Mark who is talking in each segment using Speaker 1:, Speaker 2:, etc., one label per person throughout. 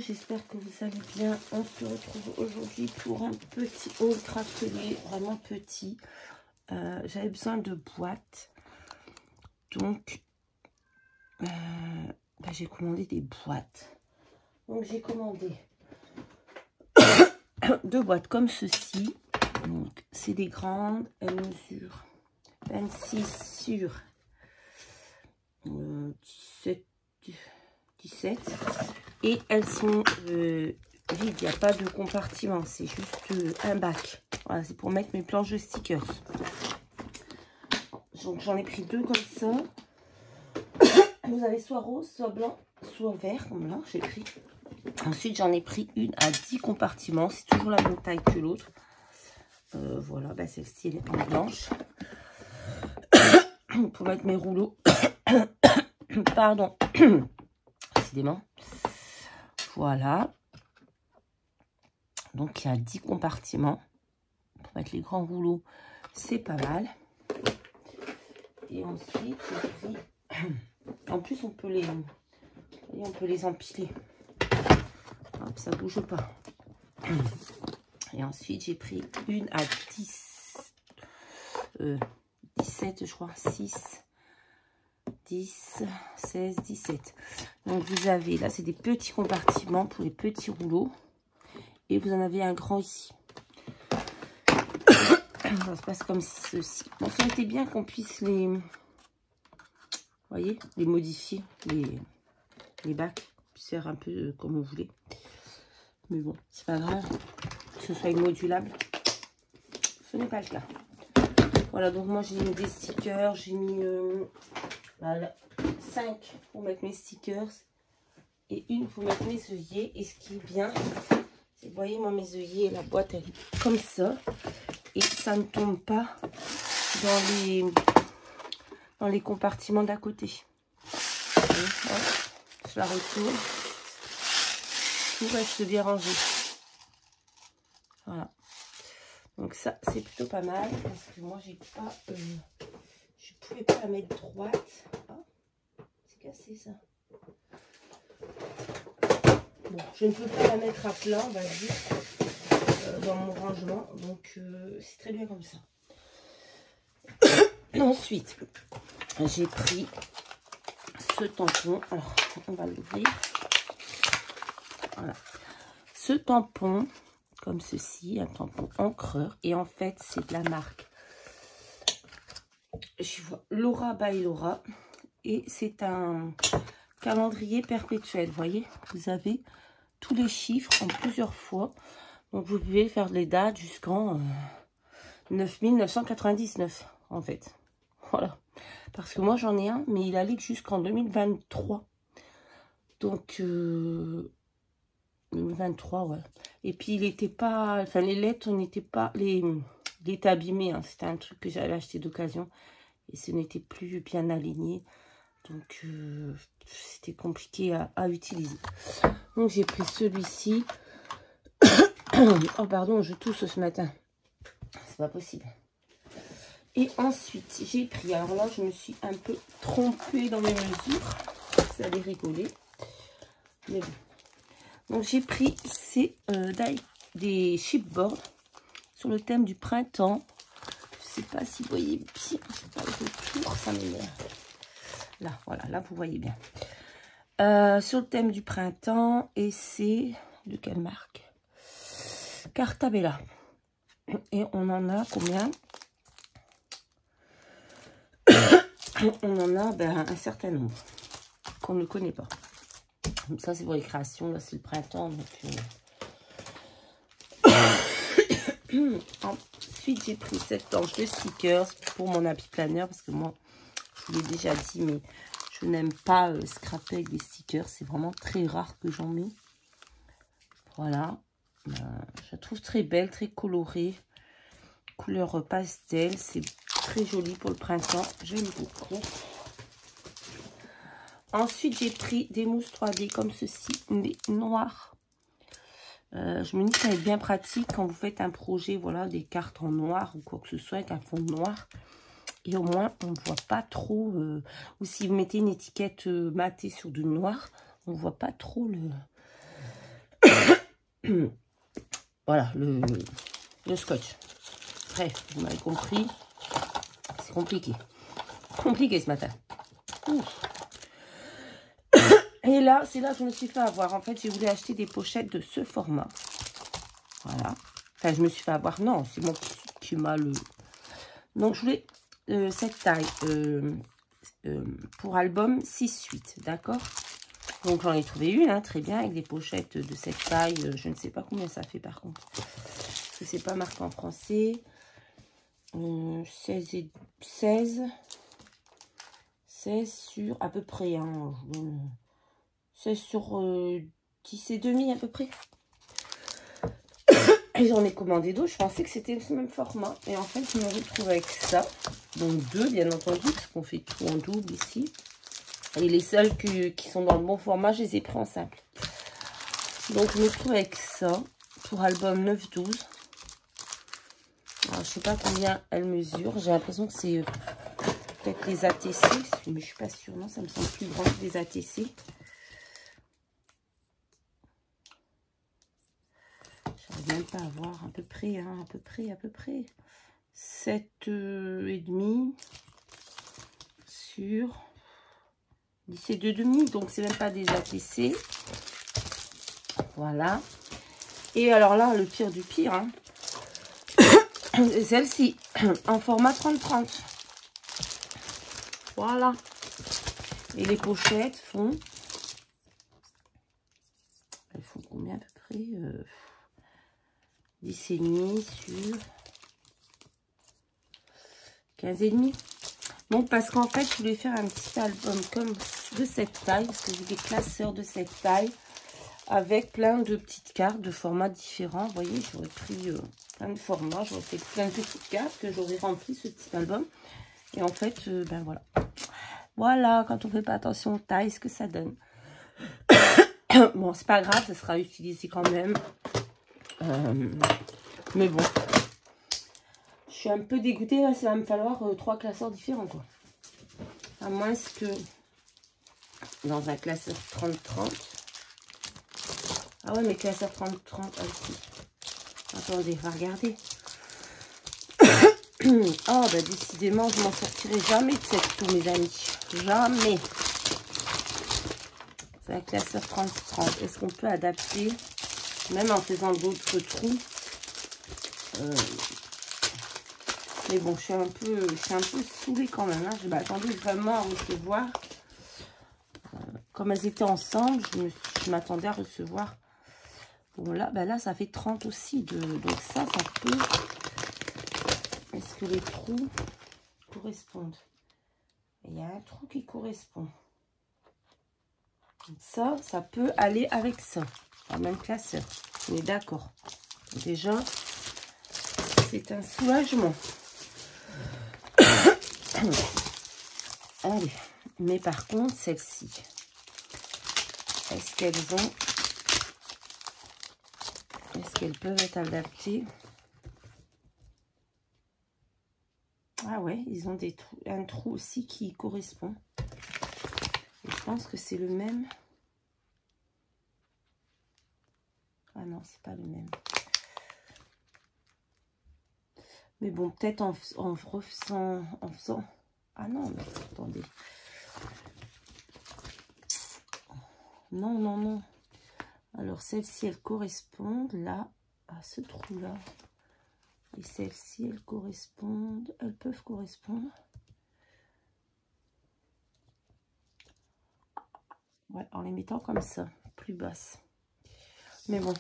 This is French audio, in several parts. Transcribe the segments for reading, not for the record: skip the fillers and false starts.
Speaker 1: j'espère que vous allez bien. On se retrouve aujourd'hui pour un petit haul craftelier, vraiment petit. J'avais besoin de boîtes, donc j'ai commandé des boîtes. Donc j'ai commandé 2 boîtes comme ceci. Donc c'est des grandes, elles mesurent 26 sur 17 et elles sont vides, il n'y a pas de compartiment, c'est juste un bac. Voilà, c'est pour mettre mes planches de stickers. Donc j'en ai pris 2 comme ça. Vous avez soit rose, soit blanc, soit vert, comme là j'ai pris. Ensuite j'en ai pris une à 10 compartiments, c'est toujours la même taille que l'autre. Voilà, celle-ci elle est en blanche. Pour mettre mes rouleaux. Pardon. Décidément. Voilà. Donc il y a 10 compartiments. Pour mettre les grands rouleaux, c'est pas mal. Et ensuite, j'ai pris... En plus, on peut les empiler. Hop, ça bouge pas. Et ensuite, j'ai pris une à 17, je crois. 6, 10, 16, 17. Donc, vous avez, là, c'est des petits compartiments pour les petits rouleaux. Et vous en avez un grand ici. Ça se passe comme ceci. Bon, ça aurait été bien qu'on puisse les... Vous voyez, les modifier, les bacs. Puisse faire un peu comme vous voulez. Mais bon, c'est pas grave que ce soit modulable. Ce n'est pas le cas. Voilà, donc moi j'ai mis des stickers. J'ai mis 5 pour mettre mes stickers. Et une pour mettre mes œillets. Et ce qui est bien, c'est que vous voyez, moi mes œillets, la boîte elle est comme ça. Et ça ne tombe pas dans les compartiments d'à côté. Voyez, voilà. Je la retourne. Tout reste bien rangé. Voilà. Donc ça, c'est plutôt pas mal. Parce que moi, j'ai pas... je pouvais pas la mettre droite. Ah, c'est cassé ça. Bon, je ne peux pas la mettre à plat, on va dire, dans mon rangement. Donc, c'est très bien comme ça. Ensuite, j'ai pris ce tampon. Alors, on va l'ouvrir. Voilà. Ce tampon, comme ceci, un tampon encreur. Et en fait, c'est de la marque, je vois, Laura by Laura. Et c'est un calendrier perpétuel. Vous voyez, vous avez tous les chiffres en plusieurs fois. Donc, vous pouvez faire les dates jusqu'en 9999, en fait. Voilà. Parce que moi, j'en ai un, mais il allait jusqu'en 2023. Donc, 2023, ouais. Et puis, il n'était pas... Enfin, les lettres, on n'était pas... Il était abîmé, hein. C'était un truc que j'avais acheté d'occasion. Et ce n'était plus bien aligné. Donc, c'était compliqué à utiliser. Donc, j'ai pris celui-ci. Oh, pardon, je tousse ce matin. C'est pas possible. Et ensuite, j'ai pris... Alors là, je me suis un peu trompée dans mes mesures. Vous allez rigoler. Mais bon. Donc, j'ai pris des chipboards sur le thème du printemps. Je sais pas si vous voyez bien. Je sais pas le retour, ça m'énerve. Là, voilà, là, vous voyez bien. Sur le thème du printemps. Et c'est de quelle marque? Cartabella. Et on en a combien? On en a un certain nombre qu'on ne connaît pas. Ça, c'est pour les créations. Là, c'est le printemps. Donc, ensuite, j'ai pris cette planche de stickers pour mon happy planner. Parce que moi, je vous l'ai déjà dit, mais je n'aime pas scraper avec des stickers. C'est vraiment très rare que j'en mets. Voilà. Je la trouve très belle, très colorée. Couleur pastel. C'est très joli pour le printemps. J'aime beaucoup. Ensuite, j'ai pris des mousses 3D comme ceci, mais noires. Je me dis que ça va être bien pratique quand vous faites un projet, voilà, des cartes en noir ou quoi que ce soit avec un fond noir. Et au moins, on ne voit pas trop, ou si vous mettez une étiquette matée sur du noir, on ne voit pas trop Voilà, le scotch. Bref, vous m'avez compris. C'est compliqué. Compliqué ce matin. Ouf. Et là, c'est là que je me suis fait avoir. En fait, j'ai voulu acheter des pochettes de ce format. Voilà. Enfin, je me suis fait avoir. Non, c'est moi qui m'a le... Donc, je voulais cette taille pour album 6-8. D'accord? Donc, j'en ai trouvé une, hein, très bien, avec des pochettes de cette taille. Je ne sais pas combien ça fait, par contre. Parce que c'est pas marqué en français. 16 sur à peu près. Hein, 16 sur 10 et demi, à peu près. Et j'en ai commandé d'autres. Je pensais que c'était le même format. Et en fait, je me retrouve avec ça. Donc, deux, bien entendu, parce qu'on fait tout en double ici. Et les seuls qui sont dans le bon format, je les ai pris en simple. Donc, je me retrouve avec ça pour album 9-12. Alors, je sais pas combien elle mesure. J'ai l'impression que c'est peut-être les ATC. Mais je suis pas sûre. Non, ça me semble plus grand que les ATC. J'arrive même pas à voir à peu près. Hein, à peu près. 7,5 sur 17,5. Donc, c'est même pas des ATC. Voilà. Et alors là, le pire du pire, hein, celle-ci, en format 30-30. Voilà. Et les pochettes font... Elles font combien à peu près 10,5 sur 15,5. Donc, parce qu'en fait, je voulais faire un petit album comme de cette taille. Parce que j'ai des classeurs de cette taille. Avec plein de petites cartes de formats différents. Vous voyez, j'aurais pris plein de formats. J'aurais fait plein de petites cartes que j'aurais rempli ce petit album. Et en fait, ben voilà. Voilà, quand on fait pas attention aux tailles, ce que ça donne. Bon, c'est pas grave, ça sera utilisé quand même. Mais bon. Je suis un peu dégoûtée. Là, ça va me falloir 3 classeurs différents, quoi. À moins que dans un classeur 30-30. Ah ouais, mais classeur 30-30 aussi. Attendez, on va regarder. Oh, bah décidément, je m'en sortirai jamais de cette tour, mes amis. Jamais. C'est un classeur 30-30. Est-ce qu'on peut adapter, même en faisant d'autres trous? Mais bon, je suis un peu saoulée quand même. Hein. Je m'attendais vraiment à recevoir. Comme elles étaient ensemble, je m'attendais à recevoir. Bon, là, ben là, ça fait 30 aussi. Donc ça peut... Est-ce que les trous correspondent? Il y a un trou qui correspond. Ça peut aller avec ça. En même classeur. On est d'accord. Déjà, c'est un soulagement. Allez. Mais par contre, celle-ci, est-ce qu'elles peuvent être adaptées? Ah ouais, ils ont un trou aussi qui correspond. Et je pense que c'est le même. Ah non, c'est pas le même. Mais bon, peut-être en faisant... Ah non, mais attendez. Non. Alors, celle-ci, elles correspondent là, à ce trou-là. Et celles-ci, elles correspondent, elles peuvent correspondre. Ouais, en les mettant comme ça, plus basse. Mais bon.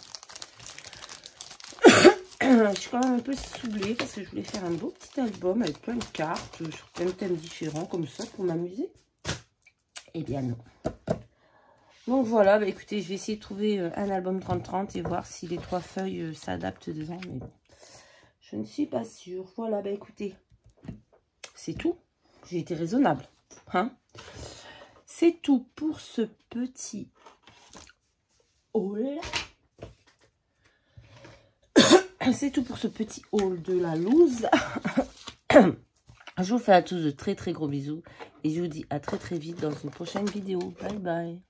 Speaker 1: Je suis quand même un peu saoulée parce que je voulais faire un beau petit album avec plein de cartes sur plein de thèmes différents comme ça pour m'amuser. Eh bien non. Donc voilà, bah écoutez, je vais essayer de trouver un album 30-30 et voir si les 3 feuilles s'adaptent dedans. Mais bon, je ne suis pas sûre. Voilà, bah écoutez, c'est tout. J'ai été raisonnable. Hein, c'est tout pour ce petit haul. C'est tout pour ce petit haul de la loose. Je vous fais à tous de très gros bisous. Et je vous dis à très vite dans une prochaine vidéo. Bye bye.